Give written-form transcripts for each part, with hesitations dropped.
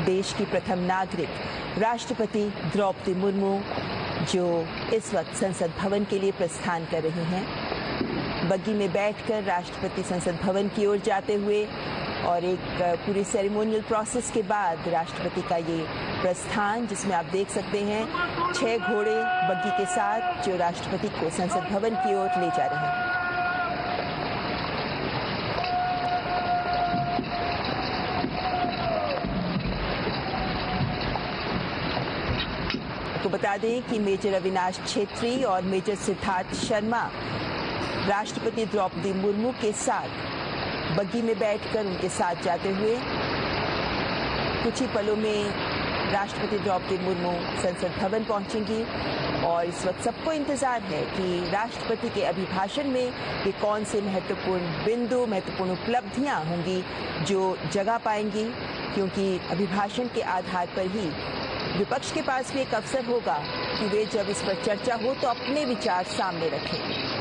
देश की प्रथम नागरिक राष्ट्रपति द्रौपदी मुर्मू जो इस वक्त संसद भवन के लिए प्रस्थान कर रही हैं। बग्गी में बैठकर राष्ट्रपति संसद भवन की ओर जाते हुए और एक पूरी सेरेमोनियल प्रोसेस के बाद राष्ट्रपति का ये प्रस्थान, जिसमें आप देख सकते हैं 6 घोड़े बग्गी के साथ जो राष्ट्रपति को संसद भवन की ओर ले जा रहे हैं। तो बता दें कि मेजर अविनाश छेत्री और मेजर सिद्धार्थ शर्मा राष्ट्रपति द्रौपदी मुर्मू के साथ बग्गी में बैठकर उनके साथ जाते हुए कुछ ही पलों में राष्ट्रपति द्रौपदी मुर्मू संसद भवन पहुंचेंगी। और इस वक्त सबको इंतजार है कि राष्ट्रपति के अभिभाषण में ये कौन से महत्वपूर्ण बिंदु, महत्वपूर्ण उपलब्धियां होंगी जो जगह पाएंगी, क्योंकि अभिभाषण के आधार पर ही विपक्ष के पास भी एक अवसर होगा कि वे जब इस पर चर्चा हो तो अपने विचार सामने रखें।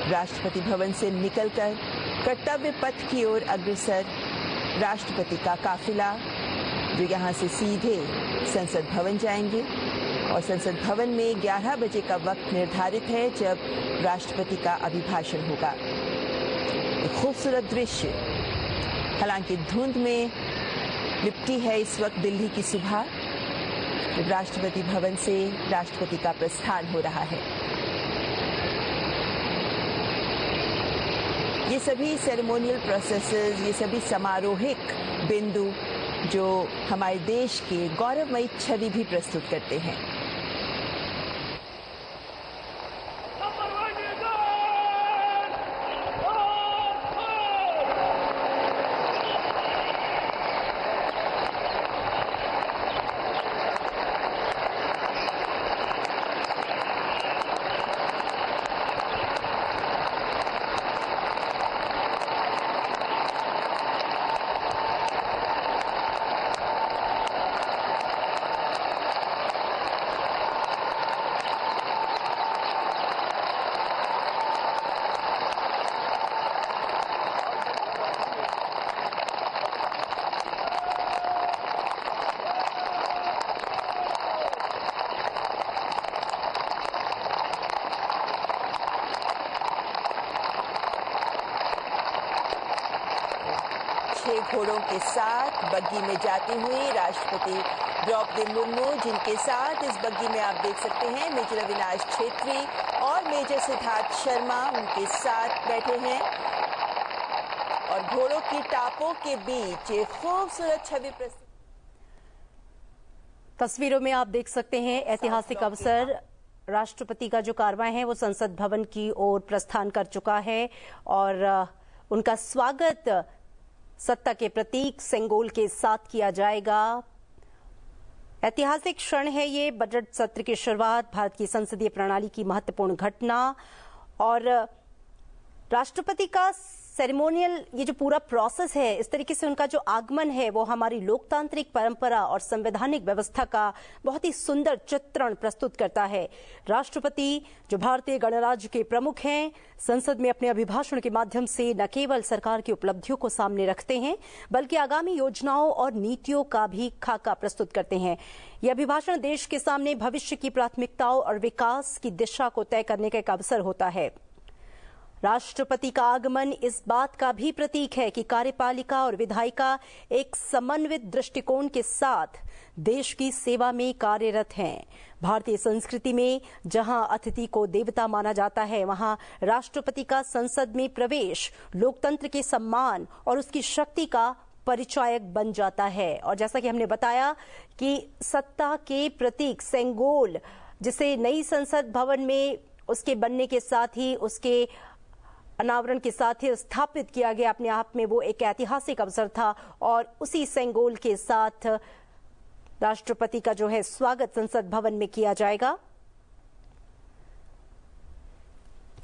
राष्ट्रपति भवन से निकलकर कर्तव्य पथ की ओर अग्रसर राष्ट्रपति का काफिला जो यहां से सीधे संसद भवन जाएंगे। और संसद भवन में 11 बजे का वक्त निर्धारित है जब राष्ट्रपति का अभिभाषण होगा। एक खूबसूरत दृश्य, हालांकि धुंध में लिपटी है इस वक्त दिल्ली की सुबह, जब राष्ट्रपति भवन से राष्ट्रपति का प्रस्थान हो रहा है। ये सभी सेरेमोनियल प्रोसेसेस, ये सभी समारोहिक बिंदु जो हमारे देश के गौरवमयी छवि भी प्रस्तुत करते हैं। घोड़ों के साथ बग्गी में जाती हुई राष्ट्रपति द्रौपदी मुर्मू, जिनके साथ इस बग्गी में आप देख सकते हैं मेजर अविनाश छेत्री और मेजर सिद्धार्थ शर्मा उनके साथ बैठे हैं। और घोड़ों की टापों के बीच एक खूबसूरत छवि प्रस्तुत। तस्वीरों में आप देख सकते हैं ऐतिहासिक अवसर, राष्ट्रपति का जो कारवां है वो संसद भवन की ओर प्रस्थान कर चुका है और उनका स्वागत सत्ता के प्रतीक सेंगोल के साथ किया जाएगा। ऐतिहासिक क्षण है ये, बजट सत्र की शुरुआत, भारत की संसदीय प्रणाली की महत्वपूर्ण घटना और राष्ट्रपति का सेरेमोनियल ये जो पूरा प्रोसेस है, इस तरीके से उनका जो आगमन है वो हमारी लोकतांत्रिक परंपरा और संवैधानिक व्यवस्था का बहुत ही सुंदर चित्रण प्रस्तुत करता है। राष्ट्रपति जो भारतीय गणराज्य के प्रमुख हैं, संसद में अपने अभिभाषण के माध्यम से न केवल सरकार की उपलब्धियों को सामने रखते हैं बल्कि आगामी योजनाओं और नीतियों का भी खाका प्रस्तुत करते हैं। यह अभिभाषण देश के सामने भविष्य की प्राथमिकताओं और विकास की दिशा को तय करने का एक अवसर होता है। राष्ट्रपति का आगमन इस बात का भी प्रतीक है कि कार्यपालिका और विधायिका एक समन्वित दृष्टिकोण के साथ देश की सेवा में कार्यरत हैं। भारतीय संस्कृति में जहां अतिथि को देवता माना जाता है, वहां राष्ट्रपति का संसद में प्रवेश लोकतंत्र के सम्मान और उसकी शक्ति का परिचायक बन जाता है। और जैसा कि हमने बताया कि सत्ता के प्रतीक सेंगोल, जिसे नई संसद भवन में उसके बनने के साथ ही, उसके अनावरण के साथ ही स्थापित किया गया, अपने आप में वो एक ऐतिहासिक अवसर था। और उसी सेंगोल के साथ राष्ट्रपति का जो है स्वागत संसद भवन में किया जाएगा।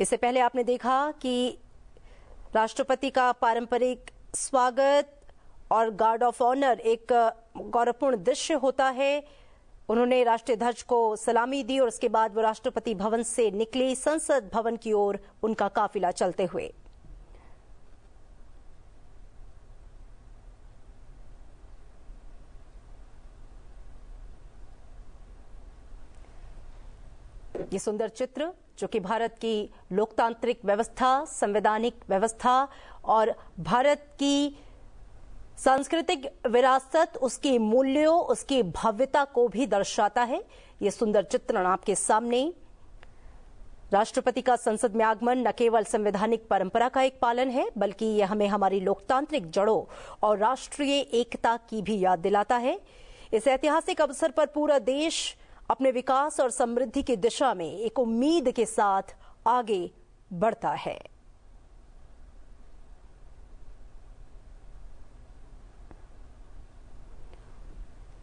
इससे पहले आपने देखा कि राष्ट्रपति का पारंपरिक स्वागत और गार्ड ऑफ ऑनर एक गौरवपूर्ण दृश्य होता है। उन्होंने राष्ट्रीय ध्वज को सलामी दी और उसके बाद वो राष्ट्रपति भवन से निकले संसद भवन की ओर उनका काफिला चलते हुए। ये सुंदर चित्र जो कि भारत की लोकतांत्रिक व्यवस्था, संवैधानिक व्यवस्था और भारत की सांस्कृतिक विरासत, उसके मूल्यों, उसकी भव्यता को भी दर्शाता है। ये सुंदर चित्रण आपके सामने। राष्ट्रपति का संसद में आगमन न केवल संवैधानिक परंपरा का एक पालन है, बल्कि यह हमें हमारी लोकतांत्रिक जड़ों और राष्ट्रीय एकता की भी याद दिलाता है। इस ऐतिहासिक अवसर पर पूरा देश अपने विकास और समृद्धि की दिशा में एक उम्मीद के साथ आगे बढ़ता है।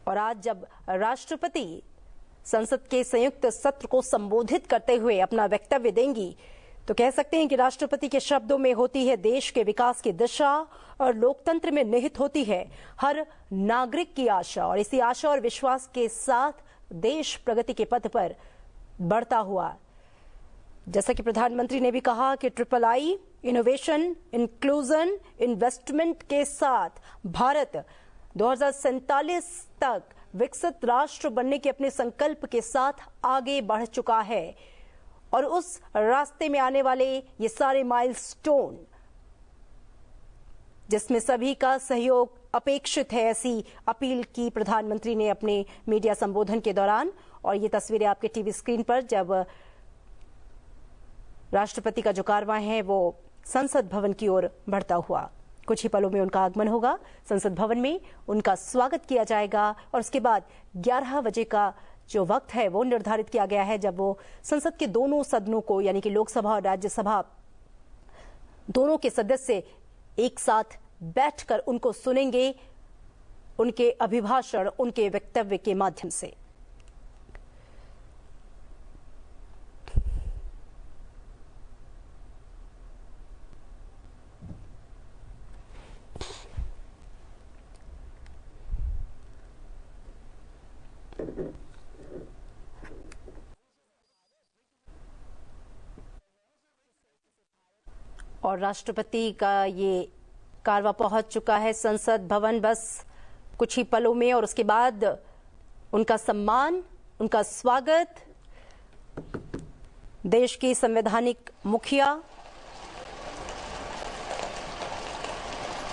और आज जब राष्ट्रपति संसद के संयुक्त सत्र को संबोधित करते हुए अपना वक्तव्य देंगी, तो कह सकते हैं कि राष्ट्रपति के शब्दों में होती है देश के विकास की दिशा और लोकतंत्र में निहित होती है हर नागरिक की आशा। और इसी आशा और विश्वास के साथ देश प्रगति के पथ पर बढ़ता हुआ, जैसा कि प्रधानमंत्री ने भी कहा कि III इनोवेशन, इंक्लूजन, इन्वेस्टमेंट के साथ भारत 2047 तक विकसित राष्ट्र बनने के अपने संकल्प के साथ आगे बढ़ चुका है। और उस रास्ते में आने वाले ये सारे माइलस्टोन, जिसमें सभी का सहयोग अपेक्षित है, ऐसी अपील की प्रधानमंत्री ने अपने मीडिया संबोधन के दौरान। और ये तस्वीरें आपके टीवी स्क्रीन पर जब राष्ट्रपति का जो कारवां है वो संसद भवन की ओर बढ़ता हुआ, कुछ ही पलों में उनका आगमन होगा। संसद भवन में उनका स्वागत किया जाएगा और उसके बाद 11 बजे का जो वक्त है वो निर्धारित किया गया है, जब वो संसद के दोनों सदनों को, यानी कि लोकसभा और राज्यसभा दोनों के सदस्य एक साथ बैठकर उनको सुनेंगे, उनके अभिभाषण, उनके वक्तव्य के माध्यम से। और राष्ट्रपति का ये कारवां पहुंच चुका है संसद भवन बस कुछ ही पलों में। और उसके बाद उनका सम्मान, उनका स्वागत देश की संवैधानिक मुखिया,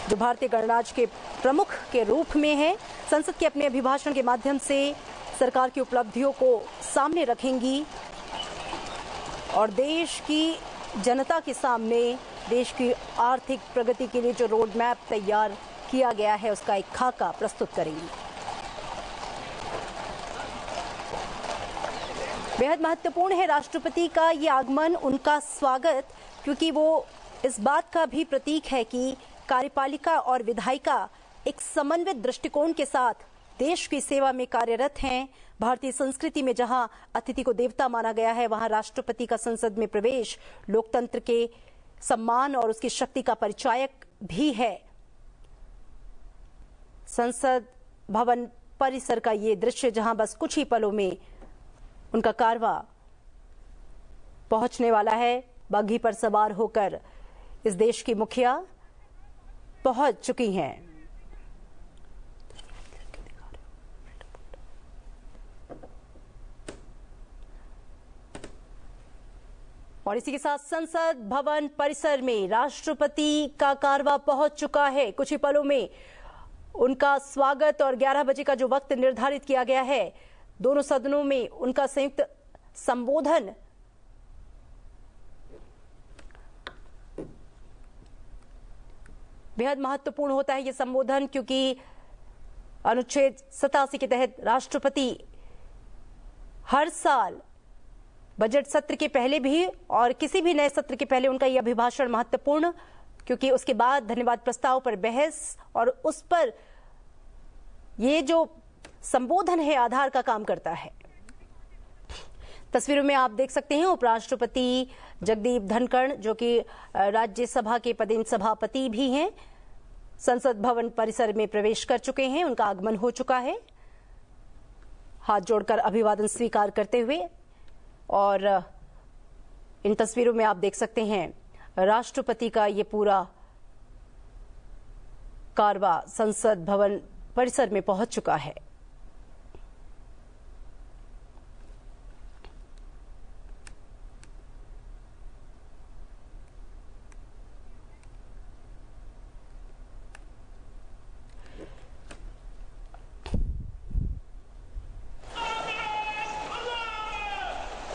जो भारतीय गणराज्य के प्रमुख के रूप में है, संसद के अपने अभिभाषण के माध्यम से सरकार की उपलब्धियों को सामने रखेंगी और देश की जनता के सामने देश की आर्थिक प्रगति के लिए जो रोड मैप तैयार किया गया है उसका एक खाका प्रस्तुत करेंगी। बेहद महत्वपूर्ण है राष्ट्रपति का ये आगमन, उनका स्वागत, क्योंकि वो इस बात का भी प्रतीक है कि कार्यपालिका और विधायिका एक समन्वित दृष्टिकोण के साथ देश की सेवा में कार्यरत हैं। भारतीय संस्कृति में जहां अतिथि को देवता माना गया है, वहां राष्ट्रपति का संसद में प्रवेश लोकतंत्र के सम्मान और उसकी शक्ति का परिचायक भी है। संसद भवन परिसर का ये दृश्य, जहां बस कुछ ही पलों में उनका कारवां पहुंचने वाला है। बग्घी पर सवार होकर इस देश की मुखिया पहुंच चुकी हैं। और इसी के साथ संसद भवन परिसर में राष्ट्रपति का कारवां पहुंच चुका है। कुछ ही पलों में उनका स्वागत और 11 बजे का जो वक्त निर्धारित किया गया है, दोनों सदनों में उनका संयुक्त संबोधन बेहद महत्वपूर्ण होता है। यह संबोधन क्योंकि अनुच्छेद 87 के तहत राष्ट्रपति हर साल बजट सत्र के पहले भी और किसी भी नए सत्र के पहले उनका यह अभिभाषण महत्वपूर्ण, क्योंकि उसके बाद धन्यवाद प्रस्ताव पर बहस और उस पर ये जो संबोधन है आधार का काम करता है। तस्वीरों में आप देख सकते हैं उपराष्ट्रपति जगदीप धनखड़, जो कि राज्यसभा के पदेन सभापति भी हैं, संसद भवन परिसर में प्रवेश कर चुके हैं। उनका आगमन हो चुका है, हाथ जोड़कर अभिवादन स्वीकार करते हुए। और इन तस्वीरों में आप देख सकते हैं राष्ट्रपति का ये पूरा कारवां संसद भवन परिसर में पहुंच चुका है।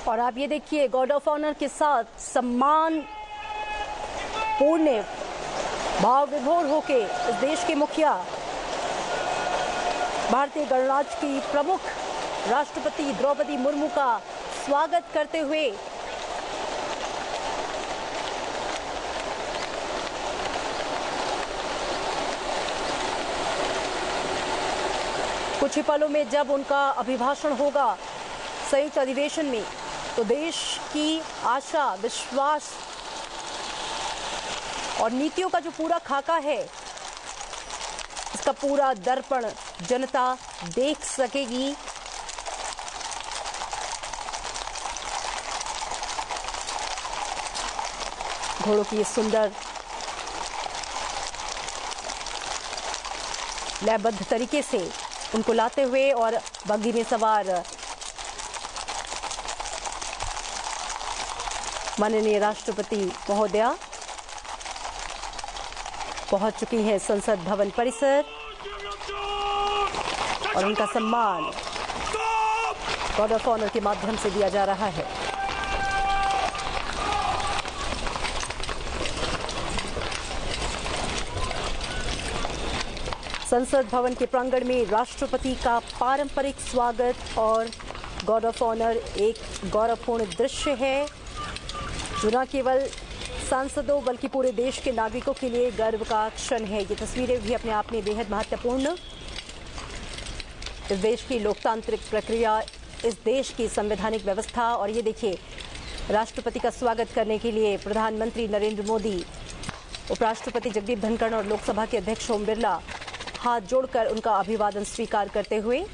और आप ये देखिए, गार्ड ऑफ ऑनर के साथ सम्मान पूर्ण भाव विभोर होके इस देश के मुखिया, भारतीय गणराज्य की प्रमुख राष्ट्रपति द्रौपदी मुर्मू का स्वागत करते हुए कुछ ही पलों में जब उनका अभिभाषण होगा संयुक्त अधिवेशन में, तो देश की आशा, विश्वास और नीतियों का जो पूरा खाका है, इसका पूरा दर्पण जनता देख सकेगी। घोड़ों की सुंदर लयबद्ध तरीके से उनको लाते हुए और बग्घी में सवार माननीय राष्ट्रपति महोदया पहुंच चुकी हैं संसद भवन परिसर और उनका सम्मान गार्ड ऑफ ऑनर के माध्यम से दिया जा रहा है। संसद भवन के प्रांगण में राष्ट्रपति का पारंपरिक स्वागत और गार्ड ऑफ ऑनर एक गौरवपूर्ण दृश्य है, जो न केवल सांसदों बल्कि पूरे देश के नागरिकों के लिए गर्व का क्षण है। ये तस्वीरें भी अपने आप में बेहद महत्वपूर्ण, इस देश की लोकतांत्रिक प्रक्रिया, इस देश की संवैधानिक व्यवस्था। और ये देखिए, राष्ट्रपति का स्वागत करने के लिए प्रधानमंत्री नरेंद्र मोदी, उपराष्ट्रपति जगदीप धनखड़ और लोकसभा के अध्यक्ष ओम बिरला हाथ जोड़कर उनका अभिवादन स्वीकार करते हुए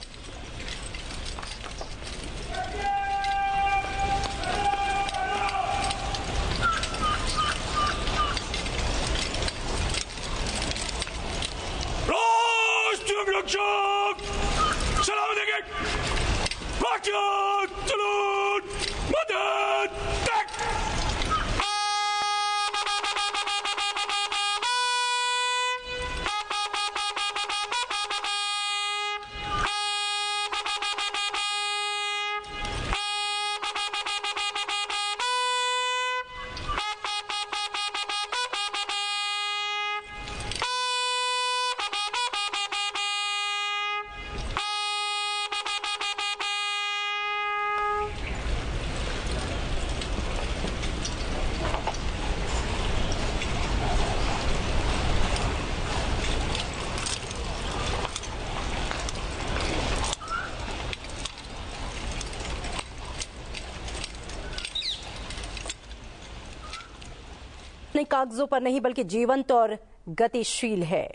कागजों पर नहीं बल्कि जीवंत और गतिशील है।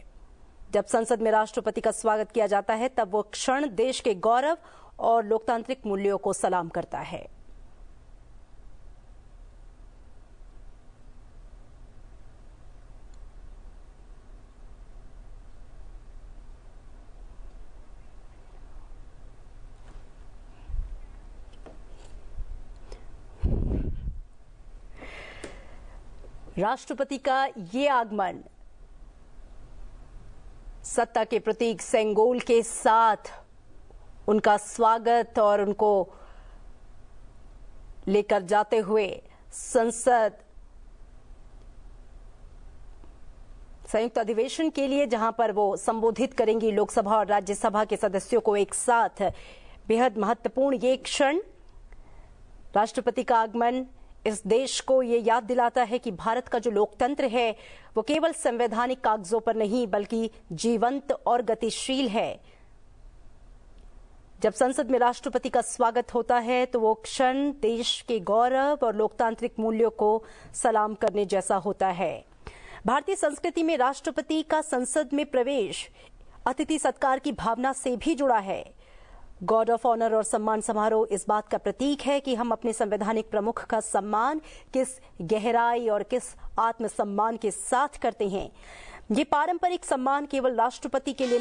जब संसद में राष्ट्रपति का स्वागत किया जाता है, तब वो क्षण देश के गौरव और लोकतांत्रिक मूल्यों को सलाम करता है। राष्ट्रपति का ये आगमन सत्ता के प्रतीक सेंगोल के साथ उनका स्वागत और उनको लेकर जाते हुए संसद संयुक्त अधिवेशन के लिए, जहां पर वो संबोधित करेंगी लोकसभा और राज्यसभा के सदस्यों को एक साथ, बेहद महत्वपूर्ण ये क्षण। राष्ट्रपति का आगमन इस देश को ये याद दिलाता है कि भारत का जो लोकतंत्र है वो केवल संवैधानिक कागजों पर नहीं बल्कि जीवंत और गतिशील है। जब संसद में राष्ट्रपति का स्वागत होता है तो वो क्षण देश के गौरव और लोकतांत्रिक मूल्यों को सलाम करने जैसा होता है। भारतीय संस्कृति में राष्ट्रपति का संसद में प्रवेश अतिथि सत्कार की भावना से भी जुड़ा है। गार्ड ऑफ ऑनर और सम्मान समारोह इस बात का प्रतीक है कि हम अपने संवैधानिक प्रमुख का सम्मान किस गहराई और किस आत्मसम्मान के साथ करते हैं। ये पारंपरिक सम्मान केवल राष्ट्रपति के लिए